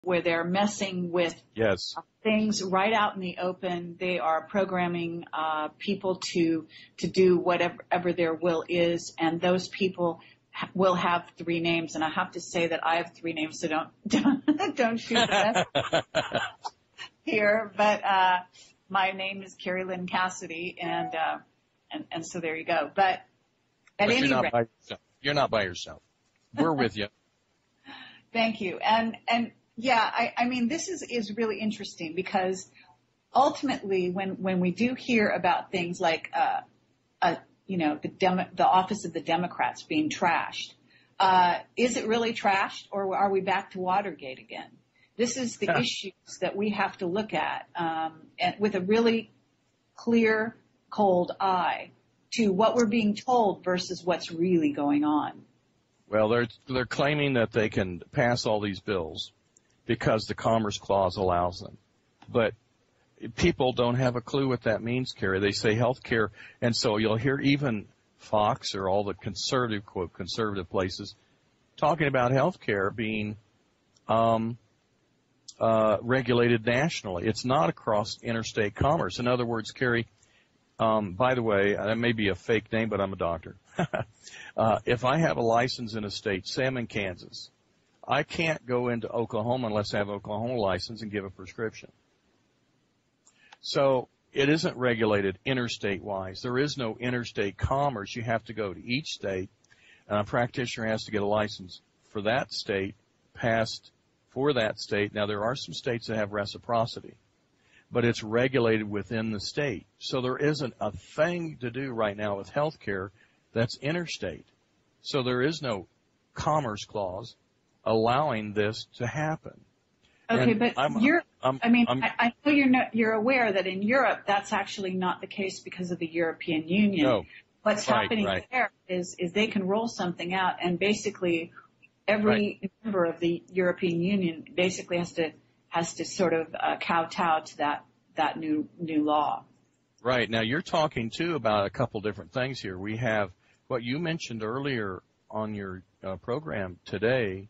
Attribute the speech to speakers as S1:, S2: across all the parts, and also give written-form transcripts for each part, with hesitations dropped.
S1: where they're messing with
S2: Yes.
S1: things right out in the open. They are programming people to do whatever their will is, and those people will have 3 names. And I have to say that I have 3 names, so don't shoot the mess here. But my name is Carrie Lynn Cassidy, and so there you go. But at any rate,
S2: you're not by yourself. We're with you.
S1: Thank you. And yeah, I mean, this is really interesting because ultimately when we do hear about things like, the office of the Democrats being trashed, is it really trashed, or are we back to Watergate again? This is the issues that we have to look at, and with a really clear, cold eye to what we're being told versus what's really going on.
S2: Well, they're claiming that they can pass all these bills because the Commerce Clause allows them. But people don't have a clue what that means, Carrie. They say health care, and so you'll hear even Fox or all the conservative, quote, conservative places talking about health care being regulated nationally. It's not across interstate commerce. In other words, Carrie, by the way, that may be a fake name, but I'm a doctor. If I have a license in a state, say I'm in Kansas, I can't go into Oklahoma unless I have an Oklahoma license and give a prescription. So it isn't regulated interstate-wise. There is no interstate commerce. You have to go to each state, and a practitioner has to get a license for that state, passed for that state. Now, there are some states that have reciprocity, but it's regulated within the state. So there isn't a thing to do right now with health care that's interstate. So there is no Commerce Clause allowing this to happen.
S1: Okay, but I know you're aware that in Europe that's actually not the case because of the European Union.
S2: No.
S1: What's happening there is they can roll something out, and basically every member of the European Union basically has to sort of kowtow to that new law.
S2: Right. Now you're talking too about a couple different things here. We have what you mentioned earlier on your program today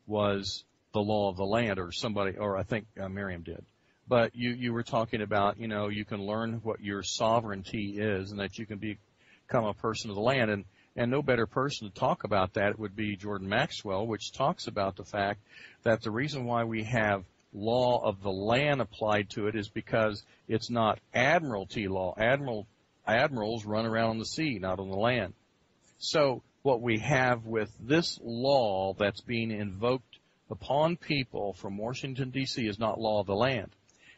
S2: was the law of the land, or somebody, or I think Miriam did. But you were talking about, you can learn what your sovereignty is and that you can become a person of the land. And no better person to talk about that would be Jordan Maxwell, which talks about the fact that the reason why we have law of the land applied to it is because it's not admiralty law. Admirals run around on the sea, not on the land. So what we have with this law that's being invoked upon people from Washington, D.C. is not law of the land.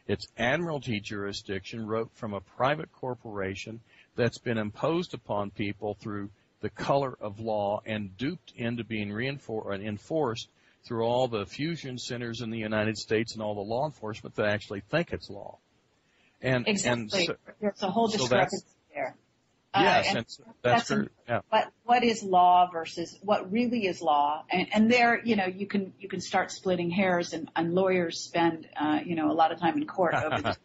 S2: It's admiralty jurisdiction wrote from a private corporation that's been imposed upon people through the color of law and duped into being enforced through all the fusion centers in the United States and all the law enforcement that actually think it's law. And
S1: exactly.
S2: So,
S1: there's a whole discrepancy there.
S2: Yes, that's true. Yeah.
S1: What is law versus what really is law? And there, you can start splitting hairs, and lawyers spend, a lot of time in court over this.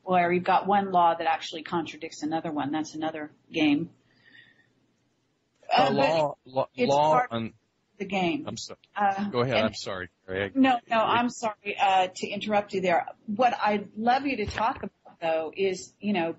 S1: Where you've got one law that actually contradicts another one. That's another game. It's part of the game.
S2: I'm sorry. Go ahead. I'm sorry.
S1: No, I'm sorry to interrupt you there. What I'd love you to talk about, though, is,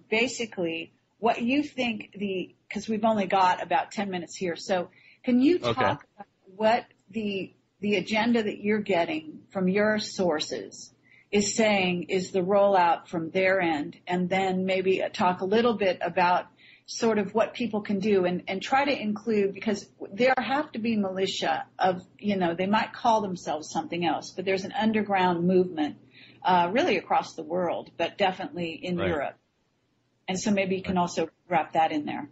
S1: basically what you think because we've only got about 10 minutes here. So can you talk about what the agenda that you're getting from your sources is saying is the rollout from their end, and then maybe talk a little bit about sort of what people can do and try to include, because there have to be militia of, they might call themselves something else, but there's an underground movement really across the world, but definitely in Europe. And so maybe you can also wrap that in there.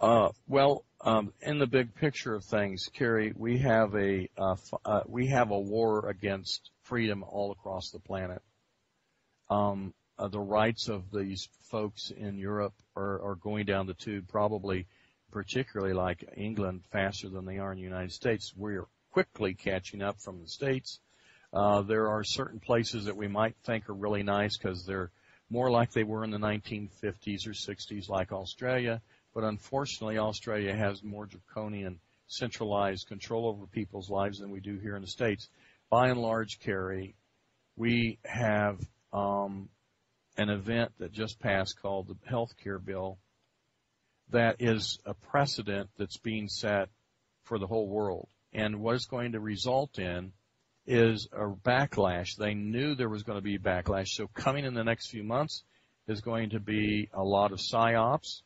S2: In the big picture of things, Carrie, we have a war against freedom all across the planet. The rights of these folks in Europe are going down the tube, probably particularly like England, faster than they are in the United States. We're quickly catching up from the States. There are certain places that we might think are really nice because they're more like they were in the 1950s or 60s, like Australia. But unfortunately, Australia has more draconian centralized control over people's lives than we do here in the States. By and large, Carrie, we have an event that just passed called the health care bill that is a precedent that's being set for the whole world. And what it's going to result in is a backlash. They knew there was going to be a backlash. So coming in the next few months is going to be a lot of psyops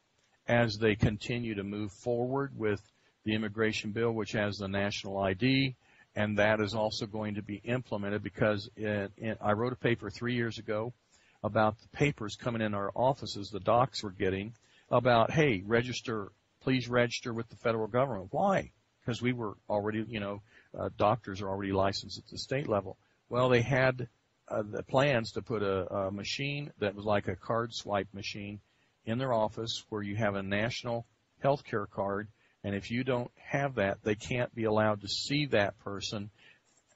S2: as they continue to move forward with the immigration bill, which has the national ID, and that is also going to be implemented because I wrote a paper 3 years ago about the papers coming in our offices, the docs were getting, about, hey, please register with the federal government. Why? Because we were already, doctors are already licensed at the state level. Well, they had the plans to put a machine that was like a card swipe machine in their office where you have a national health care card, and if you don't have that, they can't be allowed to see that person.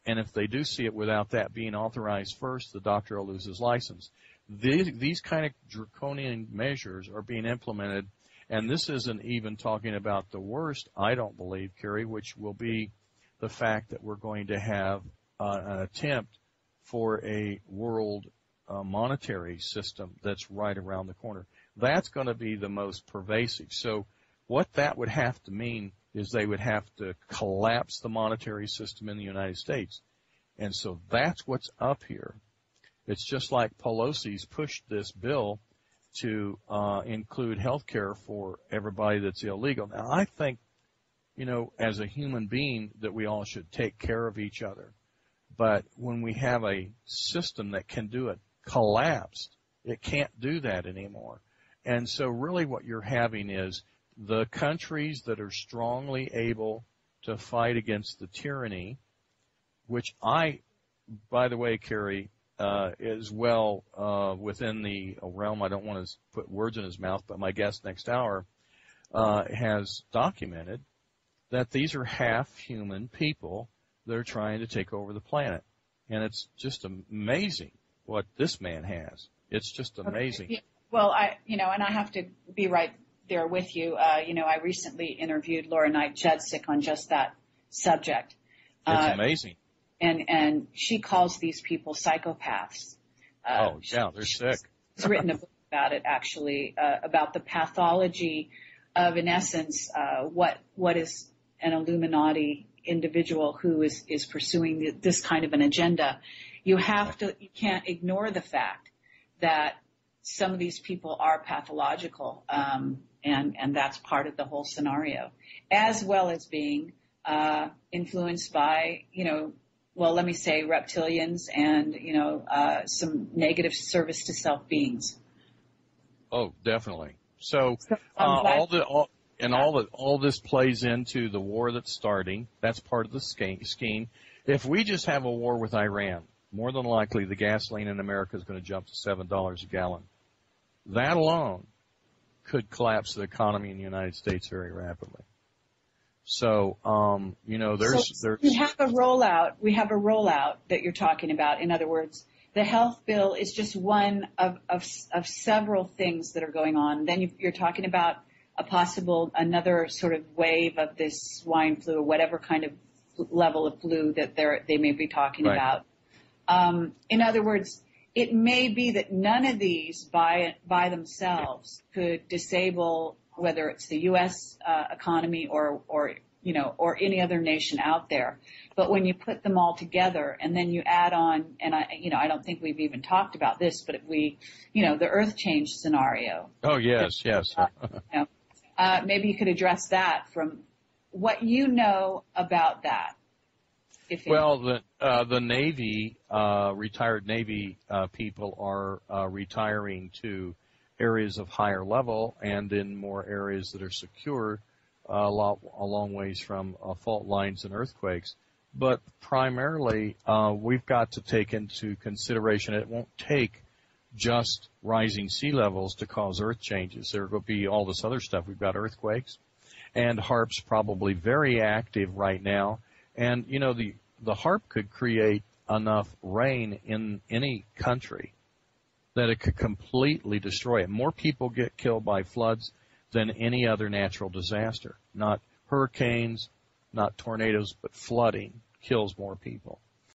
S2: And if they do see it without that being authorized first, the doctor will lose his license. These kind of draconian measures are being implemented, and this isn't even talking about the worst, I don't believe, Carrie, which will be the fact that we're going to have an attempt for a world monetary system that's right around the corner. That's going to be the most pervasive. So what that would have to mean is they would have to collapse the monetary system in the United States. And so that's what's up here. It's just like Pelosi's pushed this bill to include health care for everybody that's illegal. Now, I think, as a human being, that we all should take care of each other. But when we have a system that can do it collapsed, it can't do that anymore. And so really what you're having is the countries that are strongly able to fight against the tyranny, which by the way, Carrie, is well within the realm. I don't want to put words in his mouth, but my guest next hour has documented that these are half-human people that are trying to take over the planet. And it's just amazing what this man has. It's just amazing.
S1: Okay. Well, and I have to be right there with you. I recently interviewed Laura Knight Judsick on just that subject.
S2: It's amazing.
S1: And she calls these people psychopaths.
S2: They're sick.
S1: She's written a book about it, actually, about the pathology of, in essence, what is an Illuminati individual who is pursuing this kind of an agenda. You can't ignore the fact that some of these people are pathological, and that's part of the whole scenario, as well as being influenced by, let me say reptilians and, some negative service to self beings.
S2: Oh, definitely. So all this plays into the war that's starting. That's part of the scheme. If we just have a war with Iran, more than likely the gasoline in America is going to jump to $7 a gallon. That alone could collapse the economy in the United States very rapidly. So, there's
S1: we have a rollout. We have a rollout that you're talking about. In other words, the health bill is just one of several things that are going on. Then you're talking about another sort of wave of this swine flu or whatever kind of level of flu that they may be talking about. In other words, it may be that none of these by themselves could disable whether it's the U.S. Economy or any other nation out there. But when you put them all together and then you add on, and I don't think we've even talked about this, but if the Earth change scenario.
S2: Oh, yes.
S1: Maybe you could address that from what you know about that.
S2: The Navy, retired Navy people are retiring to areas of higher level and in more areas that are secure, a long ways from fault lines and earthquakes. But primarily, we've got to take into consideration it won't take just rising sea levels to cause earth changes. There will be all this other stuff. We've got earthquakes, and HAARP's probably very active right now. And, the HAARP could create enough rain in any country that it could completely destroy it. More people get killed by floods than any other natural disaster. Not hurricanes, not tornadoes, but flooding kills more people.